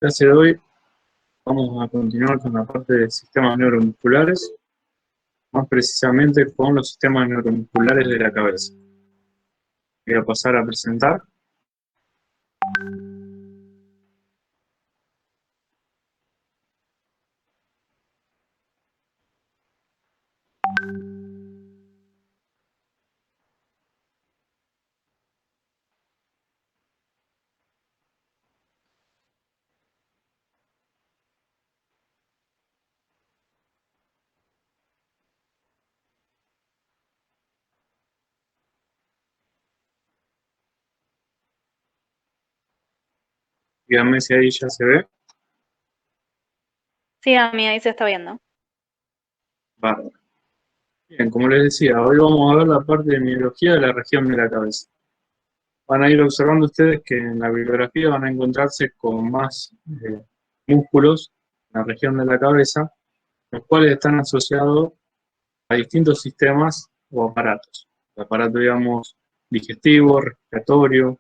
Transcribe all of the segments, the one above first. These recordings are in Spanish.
Clase de hoy vamos a continuar con la parte de sistemas neuromusculares, más precisamente con los sistemas neuromusculares de la cabeza. Voy a pasar a presentar. Díganme si ahí ya se ve. Sí, a mí ahí se está viendo. Bárbaro. Bien, como les decía, hoy vamos a ver la parte de miología de la región de la cabeza. Van a ir observando ustedes que en la bibliografía van a encontrarse con más músculos en la región de la cabeza, los cuales están asociados a distintos sistemas o aparatos. El aparato, digamos, digestivo, respiratorio,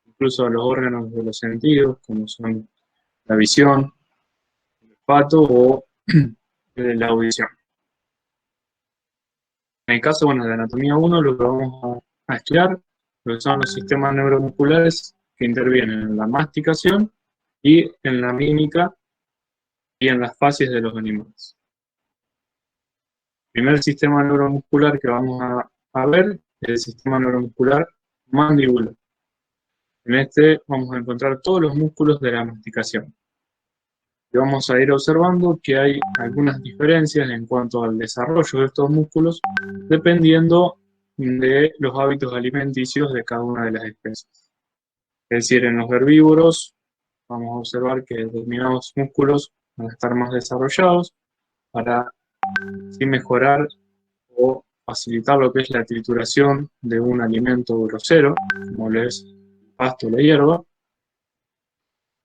incluso a los órganos de los sentidos, como son la visión, el olfato o la audición. En el caso, bueno, de anatomía 1, lo que vamos a estudiar lo que son los sistemas neuromusculares que intervienen en la masticación y en la mímica y en las facies de los animales. El primer sistema neuromuscular que vamos a ver es el sistema neuromuscular mandibular. En este vamos a encontrar todos los músculos de la masticación. Y vamos a ir observando que hay algunas diferencias en cuanto al desarrollo de estos músculos, dependiendo de los hábitos alimenticios de cada una de las especies. Es decir, en los herbívoros vamos a observar que determinados músculos van a estar más desarrollados para así mejorar o facilitar lo que es la trituración de un alimento grosero, como lo es el pasto o la hierba.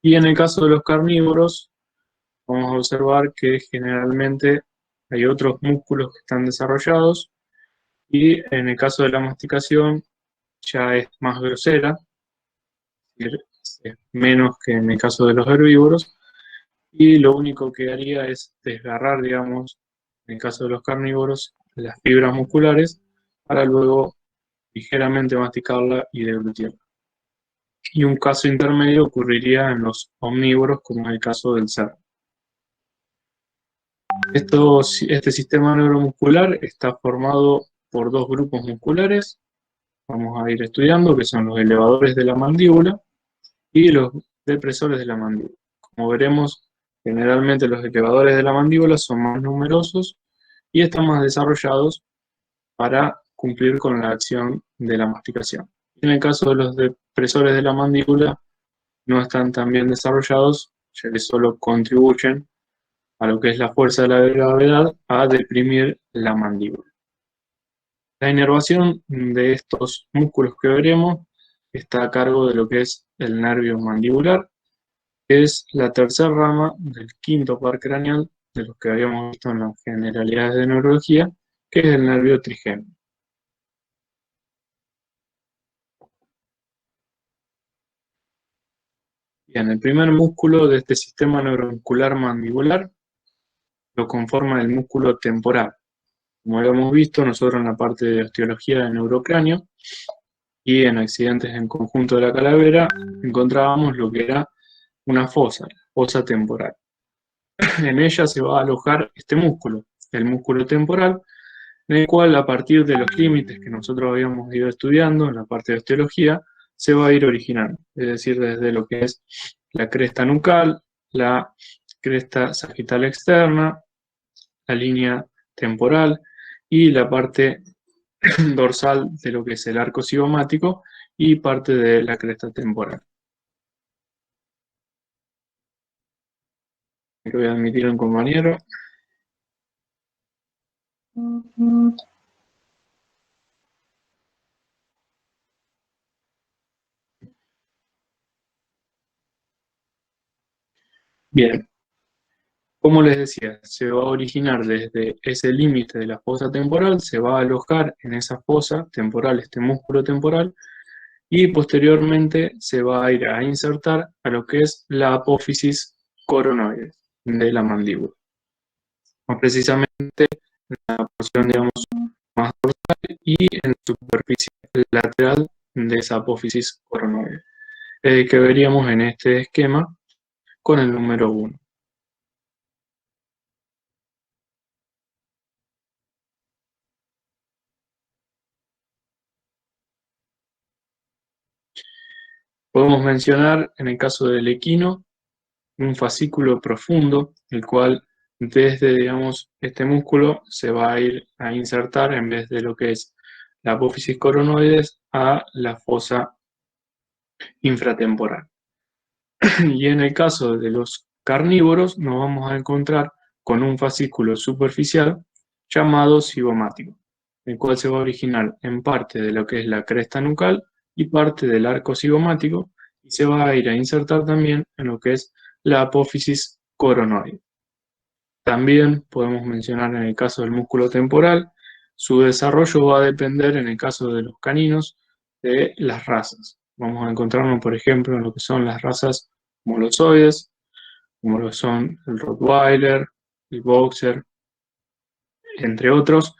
Y en el caso de los carnívoros, vamos a observar que generalmente hay otros músculos que están desarrollados y en el caso de la masticación ya es más grosera, es menos que en el caso de los herbívoros, y lo único que haría es desgarrar, digamos, en el caso de los carnívoros, las fibras musculares para luego ligeramente masticarla y deglutirla. Y un caso intermedio ocurriría en los omnívoros, como es el caso del cerdo. Este sistema neuromuscular está formado por dos grupos musculares, vamos a ir estudiando, que son los elevadores de la mandíbula y los depresores de la mandíbula. Como veremos, generalmente los elevadores de la mandíbula son más numerosos y están más desarrollados para cumplir con la acción de la masticación. En el caso de los depresores de la mandíbula, no están tan bien desarrollados, ya que solo contribuyen a lo que es la fuerza de la gravedad a deprimir la mandíbula. La inervación de estos músculos que veremos está a cargo de lo que es el nervio mandibular, que es la tercera rama del quinto par craneal de los que habíamos visto en las generalidades de neurología, que es el nervio trigémino. Bien, el primer músculo de este sistema neuromuscular mandibular lo conforma el músculo temporal. Como habíamos visto nosotros en la parte de osteología del neurocráneo y en accidentes en conjunto de la calavera, encontrábamos lo que era una fosa, la fosa temporal. En ella se va a alojar este músculo, el músculo temporal, en el cual a partir de los límites que nosotros habíamos ido estudiando en la parte de osteología, se va a ir originando, es decir, desde lo que es la cresta nucal, la cresta sagital externa, la línea temporal y la parte dorsal de lo que es el arco cigomático y parte de la cresta temporal. Voy a admitir a un compañero. Bien, como les decía, se va a originar desde ese límite de la fosa temporal, se va a alojar en esa fosa temporal, este músculo temporal, y posteriormente se va a ir a insertar a lo que es la apófisis coronoides de la mandíbula. Más precisamente la porción, digamos, más dorsal y en la superficie lateral de esa apófisis coronoide, que veríamos en este esquema con el número 1. Podemos mencionar, en el caso del equino, un fascículo profundo, el cual desde, digamos, este músculo se va a ir a insertar en vez de lo que es la apófisis coronoides a la fosa infratemporal. Y en el caso de los carnívoros nos vamos a encontrar con un fascículo superficial llamado cigomático, el cual se va a originar en parte de lo que es la cresta nucal y parte del arco cigomático, y se va a ir a insertar también en lo que es la apófisis coronoide. También podemos mencionar en el caso del músculo temporal, su desarrollo va a depender en el caso de los caninos de las razas. Vamos a encontrarnos, por ejemplo, en lo que son las razas molosoides, como lo son el Rottweiler, el Boxer, entre otros,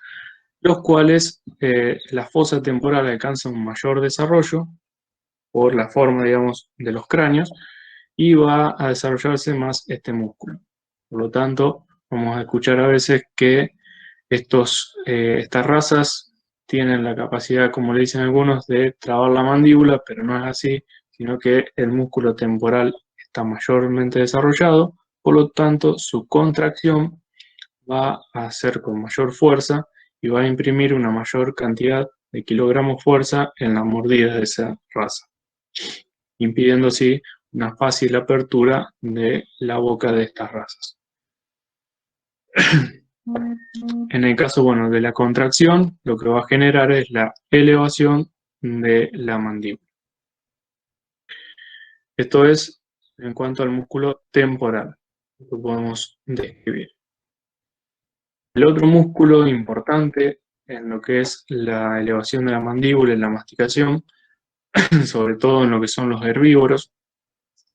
los cuales la fosa temporal alcanza un mayor desarrollo por la forma, digamos, de los cráneos, y va a desarrollarse más este músculo. Por lo tanto, vamos a escuchar a veces que estas razas tienen la capacidad, como le dicen algunos, de trabar la mandíbula, pero no es así, sino que el músculo temporal está mayormente desarrollado, por lo tanto su contracción va a ser con mayor fuerza y va a imprimir una mayor cantidad de kilogramos fuerza en la mordida de esa raza, impidiendo así una fácil apertura de la boca de estas razas. En el caso, bueno, de la contracción, lo que va a generar es la elevación de la mandíbula. Esto es en cuanto al músculo temporal, lo que podemos describir. El otro músculo importante en lo que es la elevación de la mandíbula y la masticación, sobre todo en lo que son los herbívoros,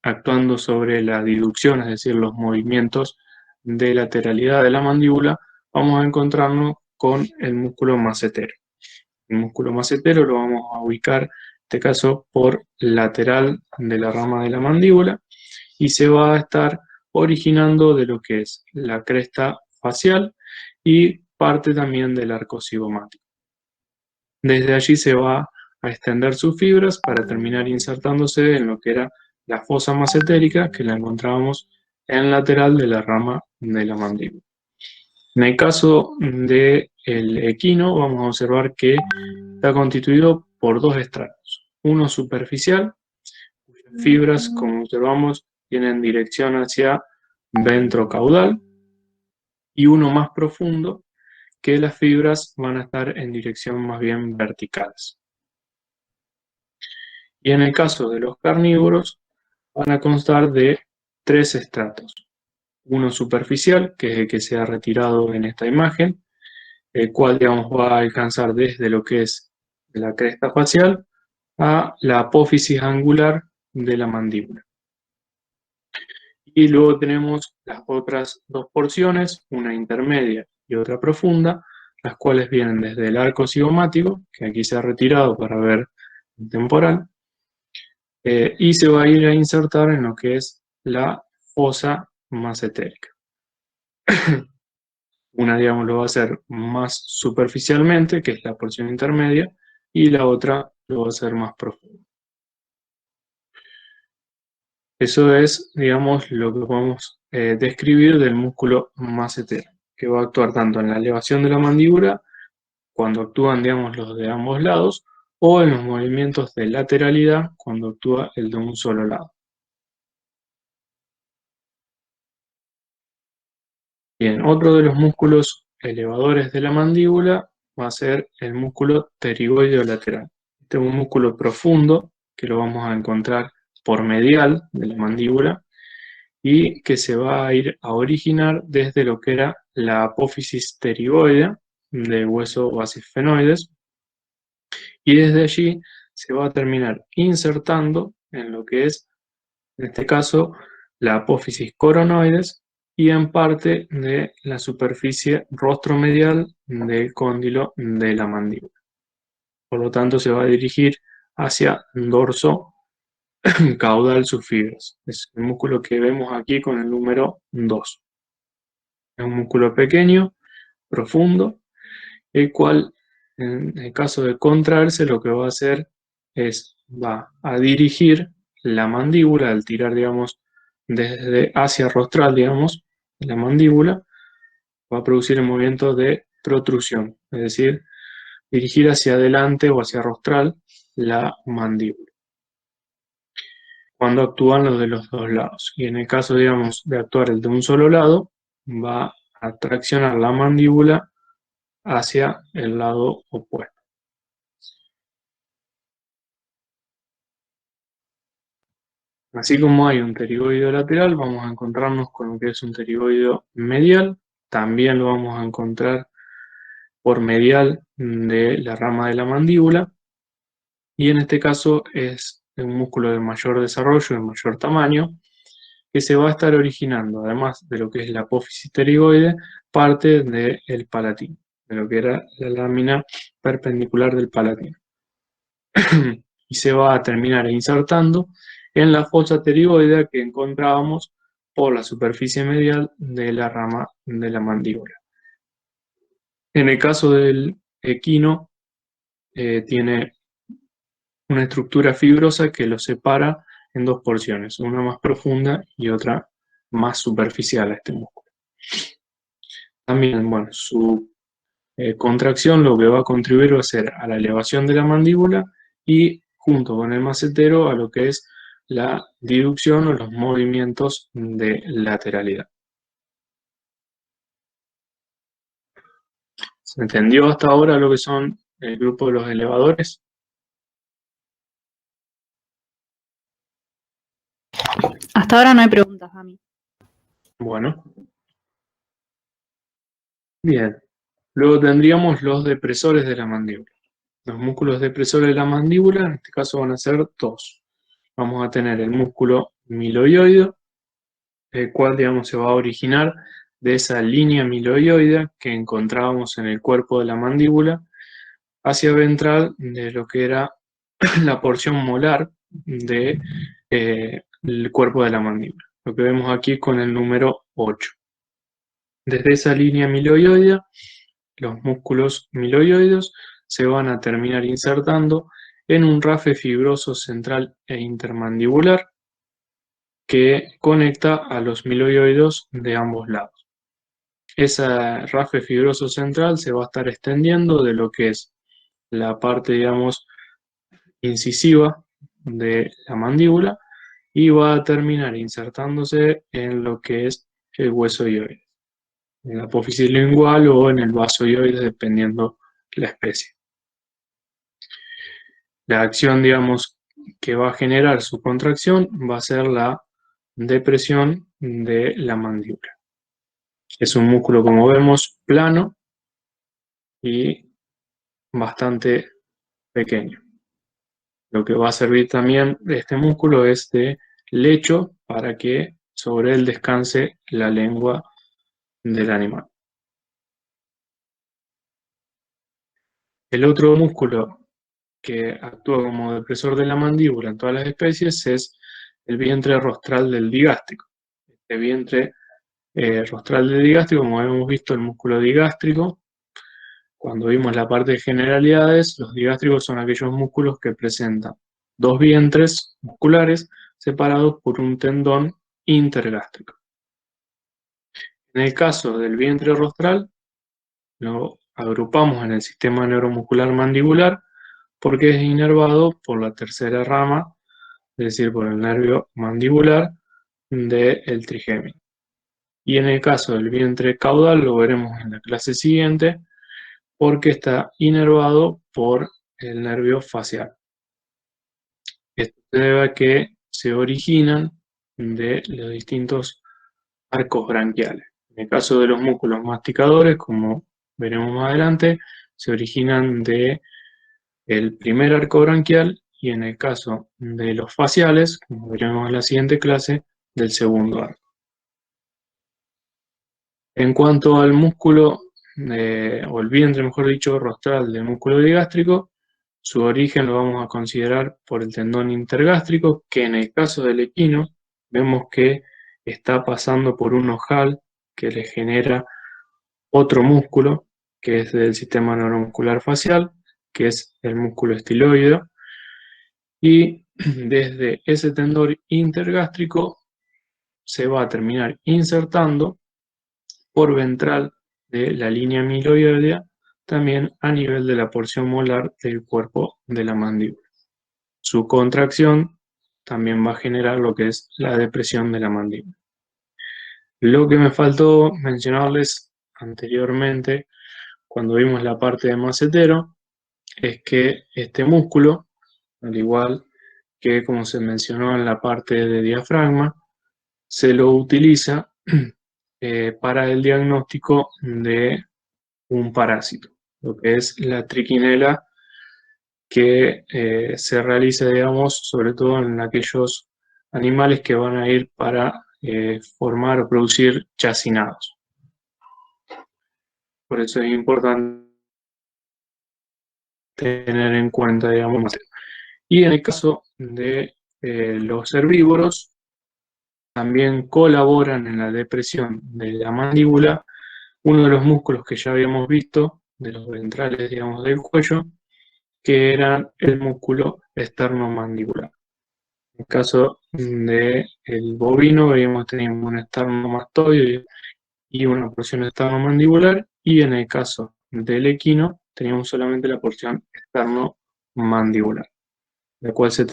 actuando sobre la diducción, es decir, los movimientos de lateralidad de la mandíbula, vamos a encontrarnos con el músculo macetero. El músculo macetero lo vamos a ubicar, en este caso, por lateral de la rama de la mandíbula, y se va a estar originando de lo que es la cresta facial y parte también del arco cigomático. Desde allí se va a extender sus fibras para terminar insertándose en lo que era la fosa macetérica, que la encontrábamos en lateral de la rama de la mandíbula. En el caso del equino, vamos a observar que está constituido por dos estratos. Uno superficial, cuyas fibras, como observamos, tienen dirección hacia ventrocaudal, y uno más profundo, que las fibras van a estar en dirección más bien verticales. Y en el caso de los carnívoros, van a constar de tres estratos. Uno superficial, que es el que se ha retirado en esta imagen, el cual, digamos, va a alcanzar desde lo que es la cresta facial a la apófisis angular de la mandíbula. Y luego tenemos las otras dos porciones, una intermedia y otra profunda, las cuales vienen desde el arco cigomático, que aquí se ha retirado para ver el temporal, y se va a ir a insertar en lo que es la fosa macetérica. Una, digamos, lo va a hacer más superficialmente, que es la porción intermedia, y la otra lo va a hacer más profundo. Eso es, digamos, lo que podemos describir del músculo macetero, que va a actuar tanto en la elevación de la mandíbula, cuando actúan, digamos, los de ambos lados, o en los movimientos de lateralidad, cuando actúa el de un solo lado. Bien, otro de los músculos elevadores de la mandíbula va a ser el músculo pterigoideo lateral. Este es un músculo profundo que lo vamos a encontrar por medial de la mandíbula y que se va a ir a originar desde lo que era la apófisis pterigoidea del hueso basifenoides, y desde allí se va a terminar insertando en lo que es, en este caso, la apófisis coronoides y en parte de la superficie rostromedial del cóndilo de la mandíbula. Por lo tanto, se va a dirigir hacia dorso caudal sus fibras. Es el músculo que vemos aquí con el número 2. Es un músculo pequeño, profundo, el cual en el caso de contraerse lo que va a hacer es, va a dirigir la mandíbula al tirar, digamos, desde hacia rostral, digamos, la mandíbula, va a producir el movimiento de protrusión, es decir, dirigir hacia adelante o hacia rostral la mandíbula, cuando actúan los de los dos lados. Y en el caso, digamos, de actuar el de un solo lado, va a traccionar la mandíbula hacia el lado opuesto. Así como hay un pterigoideo lateral, vamos a encontrarnos con lo que es un pterigoideo medial. También lo vamos a encontrar por medial de la rama de la mandíbula. Y en este caso es un músculo de mayor desarrollo, de mayor tamaño, que se va a estar originando, además de lo que es la apófisis pterigoide, parte del palatino, de lo que era la lámina perpendicular del palatino. Y se va a terminar insertando en la fosa pterigoidea que encontrábamos por la superficie medial de la rama de la mandíbula. En el caso del equino, tiene una estructura fibrosa que lo separa en dos porciones, una más profunda y otra más superficial a este músculo. También, bueno, su contracción lo que va a contribuir va a ser a la elevación de la mandíbula y junto con el macetero a lo que es la diducción o los movimientos de lateralidad. ¿Se entendió hasta ahora lo que son el grupo de los elevadores? Hasta ahora no hay preguntas a mí. Bueno. Bien. Luego tendríamos los depresores de la mandíbula. Los músculos depresores de la mandíbula, en este caso van a ser dos. Vamos a tener el músculo miloioideo, el cual, digamos, se va a originar de esa línea miloioidea que encontrábamos en el cuerpo de la mandíbula hacia ventral de lo que era la porción molar del cuerpo de la mandíbula. Lo que vemos aquí con el número 8. Desde esa línea miloioidea, los músculos miloioideos se van a terminar insertando en un rafe fibroso central e intermandibular que conecta a los miloioideos de ambos lados. Ese rafe fibroso central se va a estar extendiendo de lo que es la parte, digamos, incisiva de la mandíbula y va a terminar insertándose en lo que es el hueso hioides, en la apófisis lingual o en el vaso hioides, dependiendo la especie. La acción, digamos, que va a generar su contracción va a ser la depresión de la mandíbula. Es un músculo, como vemos, plano y bastante pequeño. Lo que va a servir también de este músculo es de lecho para que sobre él descanse la lengua del animal. El otro músculo que actúa como depresor de la mandíbula en todas las especies es el vientre rostral del digástrico. Este vientre rostral del digástrico, como hemos visto, el músculo digástrico, cuando vimos la parte de generalidades, los digástricos son aquellos músculos que presentan dos vientres musculares separados por un tendón intergástrico. En el caso del vientre rostral, lo agrupamos en el sistema neuromuscular mandibular porque es inervado por la tercera rama, es decir, por el nervio mandibular del trigémino. Y en el caso del vientre caudal, lo veremos en la clase siguiente, porque está inervado por el nervio facial. Esto se debe a que se originan de los distintos arcos branquiales. En el caso de los músculos masticadores, como veremos más adelante, se originan de el primer arco branquial y en el caso de los faciales, como veremos en la siguiente clase, del segundo arco. En cuanto al músculo, o el vientre, mejor dicho, rostral del músculo digástrico, su origen lo vamos a considerar por el tendón intergástrico, que en el caso del equino vemos que está pasando por un ojal que le genera otro músculo, que es del sistema neuromuscular facial, que es el músculo estiloideo, y desde ese tendón intergástrico se va a terminar insertando por ventral de la línea miloidea, también a nivel de la porción molar del cuerpo de la mandíbula. Su contracción también va a generar lo que es la depresión de la mandíbula. Lo que me faltó mencionarles anteriormente, cuando vimos la parte de macetero, es que este músculo, al igual que como se mencionó en la parte de diafragma, se lo utiliza para el diagnóstico de un parásito, lo que es la triquinela, que se realiza, digamos, sobre todo en aquellos animales que van a ir para formar o producir chacinados. Por eso es importante tener en cuenta, digamos. Y en el caso de los herbívoros, también colaboran en la depresión de la mandíbula uno de los músculos que ya habíamos visto, de los ventrales, digamos, del cuello, que era el músculo esternomandibular. En el caso del bovino, teníamos un esternomastoide y una porción esternomandibular, y en el caso del equino, teníamos solamente la porción esternomandibular, la cual se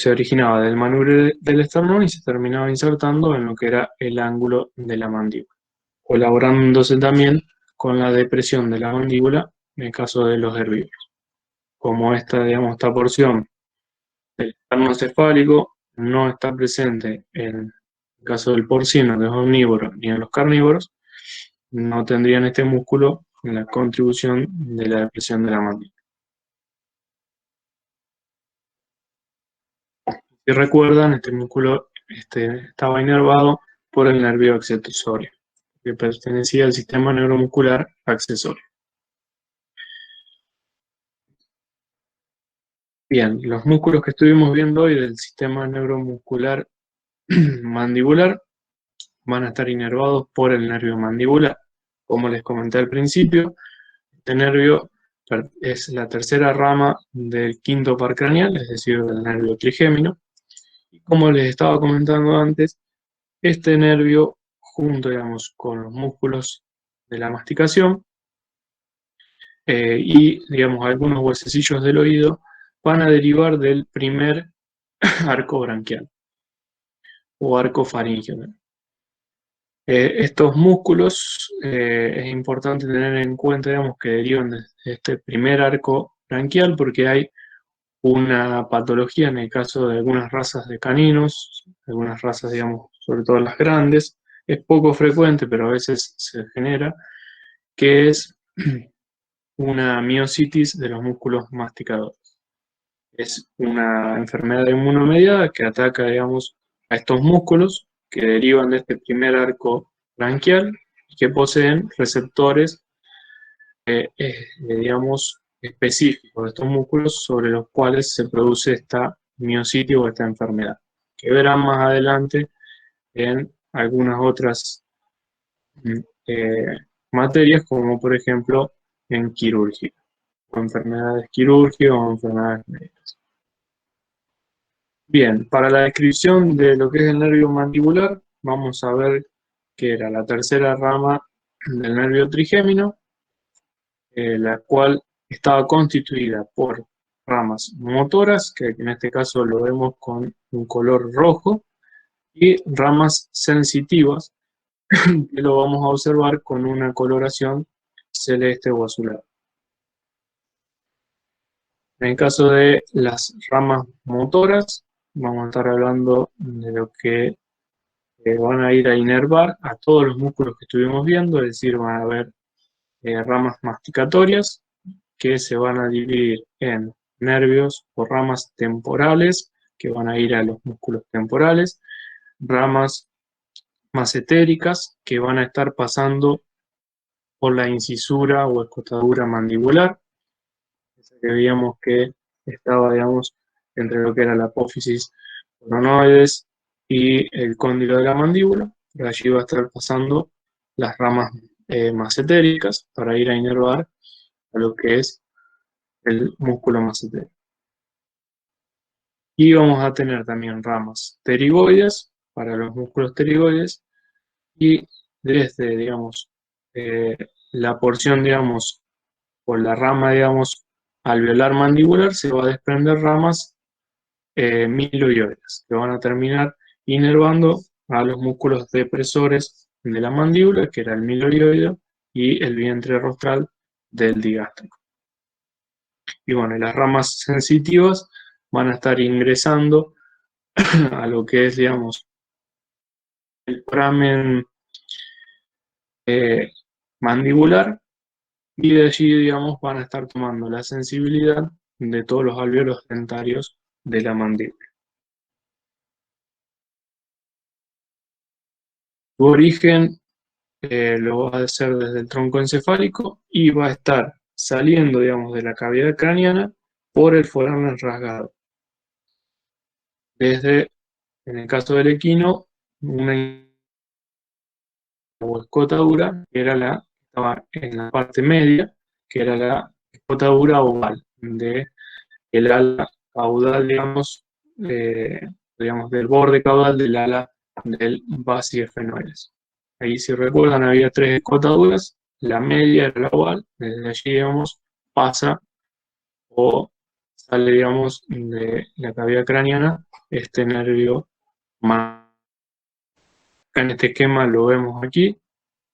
originaba del manubrio del esternón y se terminaba insertando en lo que era el ángulo de la mandíbula, colaborándose también con la depresión de la mandíbula en el caso de los herbívoros. Como esta porción del esterno cefálico no está presente en el caso del porcino, de los omnívoros, ni en los carnívoros, no tendrían este músculo en la contribución de la depresión de la mandíbula. Si recuerdan, este músculo estaba inervado por el nervio accesorio, que pertenecía al sistema neuromuscular accesorio. Bien, los músculos que estuvimos viendo hoy del sistema neuromuscular mandibular van a estar inervados por el nervio mandibular. Como les comenté al principio, este nervio es la tercera rama del quinto par craneal, es decir, del nervio trigémino. Y como les estaba comentando antes, este nervio, junto, digamos, con los músculos de la masticación y, digamos, algunos huesecillos del oído, van a derivar del primer arco branquial o arco faríngeo. Estos músculos es importante tener en cuenta, digamos, que derivan de este primer arco branquial porque hay una patología en el caso de algunas razas de caninos, algunas razas, digamos, sobre todo las grandes, es poco frecuente, pero a veces se genera, que es una miositis de los músculos masticadores. Es una enfermedad inmunomediada que ataca, digamos, a estos músculos que derivan de este primer arco branquial y que poseen receptores, digamos, específicos de estos músculos sobre los cuales se produce esta miositis o esta enfermedad, que verán más adelante en algunas otras materias, como por ejemplo en quirúrgica, o enfermedades quirúrgicas o enfermedades médicas. Bien, para la descripción de lo que es el nervio mandibular, vamos a ver que era la tercera rama del nervio trigémino, la cual estaba constituida por ramas motoras, que en este caso lo vemos con un color rojo, y ramas sensitivas, que lo vamos a observar con una coloración celeste o azulada. En el caso de las ramas motoras, vamos a estar hablando de lo que van a ir a inervar a todos los músculos que estuvimos viendo, es decir, van a haber ramas masticatorias que se van a dividir en nervios o ramas temporales que van a ir a los músculos temporales, ramas macetéricas que van a estar pasando por la incisura o escotadura mandibular, esa que veíamos que estaba, digamos, entre lo que era la apófisis coronoides y el cóndilo de la mandíbula. Por allí va a estar pasando las ramas macetéricas para ir a inervar a lo que es el músculo macetérico. Y vamos a tener también ramas pterigoides para los músculos pterigoides y desde, digamos, la porción, digamos, o la rama, digamos, alveolar mandibular se va a desprender ramas miloioides que van a terminar inervando a los músculos depresores de la mandíbula, que era el miloioide y el vientre rostral del digástrico. Y bueno, las ramas sensitivas van a estar ingresando a lo que es, digamos, el foramen mandibular, y de allí, digamos, van a estar tomando la sensibilidad de todos los alvéolos dentarios de la mandíbula. Su origen lo va a hacer desde el tronco encefálico y va a estar saliendo, digamos, de la cavidad craneana por el foramen rasgado. Desde, en el caso del equino, una escotadura, que era estaba en la parte media, que era la escotadura oval, de el ala caudal, digamos, del borde caudal del ala del Basidiefenoides. Ahí, si recuerdan, había tres escotaduras, la media era la oval, desde allí, digamos, pasa o sale, digamos, de la cavidad craneana este nervio más. En este esquema lo vemos aquí,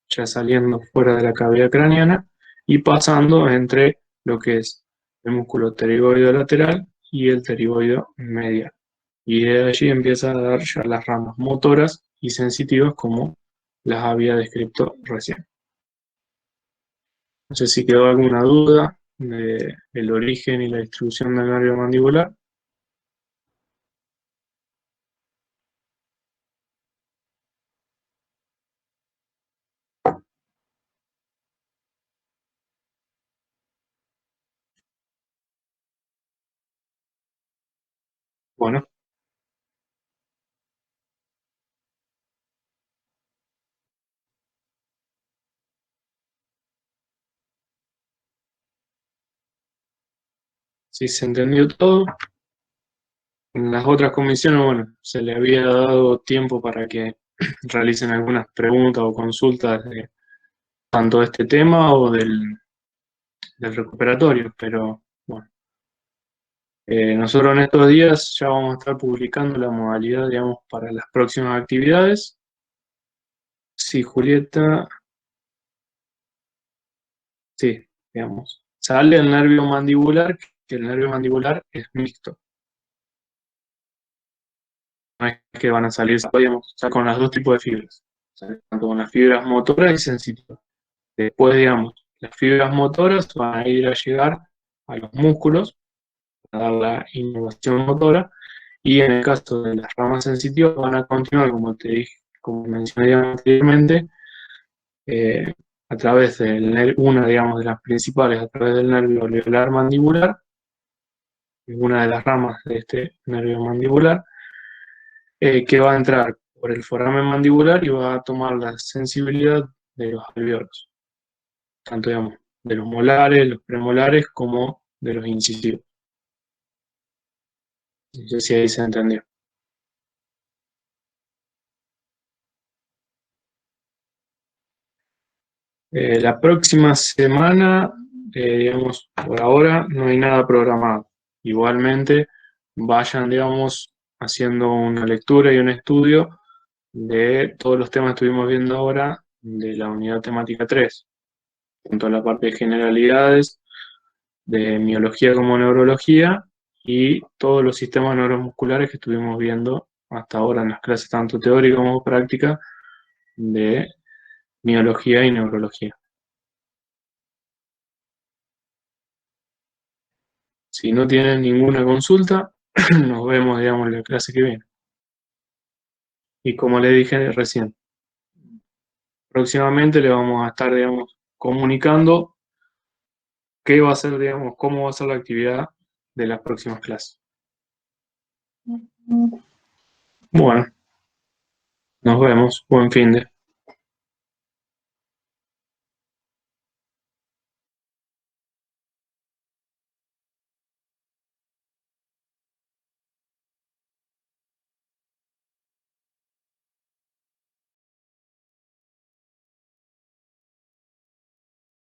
ya saliendo fuera de la cavidad craneana y pasando entre lo que es el músculo pterigoideo lateral y el pterigoideo medial. Y de allí empieza a dar ya las ramas motoras y sensitivas como las había descrito recién. No sé si quedó alguna duda del origen y la distribución del nervio mandibular. Bueno, si se entendió todo. En las otras comisiones, bueno, se le había dado tiempo para que realicen algunas preguntas o consultas de tanto de este tema o del recuperatorio, pero bueno, nosotros en estos días ya vamos a estar publicando la modalidad, digamos, para las próximas actividades. Sí, Julieta, sí, digamos, sale el nervio mandibular, que el nervio mandibular es mixto. No es que van a salir, digamos, con los dos tipos de fibras, o sea, tanto con las fibras motoras y sensitivas. Después, digamos, las fibras motoras van a ir a llegar a los músculos, a dar la innervación motora, y en el caso de las ramas sensitivas van a continuar, como te dije, como mencioné anteriormente, a través una, digamos, de las principales, a través del nervio alveolar mandibular, una de las ramas de este nervio mandibular, que va a entrar por el foramen mandibular y va a tomar la sensibilidad de los alvéolos, tanto, digamos, de los molares, los premolares, como de los incisivos. No sé si ahí se entendió. La próxima semana, digamos, por ahora no hay nada programado. Igualmente, vayan, digamos, haciendo una lectura y un estudio de todos los temas que estuvimos viendo ahora de la unidad temática 3, tanto la parte de generalidades, de miología como neurología, y todos los sistemas neuromusculares que estuvimos viendo hasta ahora en las clases, tanto teóricas como prácticas, de miología y neurología. Si no tienen ninguna consulta, nos vemos, digamos, en la clase que viene. Y como le dije recién, próximamente le vamos a estar, digamos, comunicando qué va a ser, digamos, cómo va a ser la actividad de las próximas clases. Bueno, nos vemos. Buen fin de.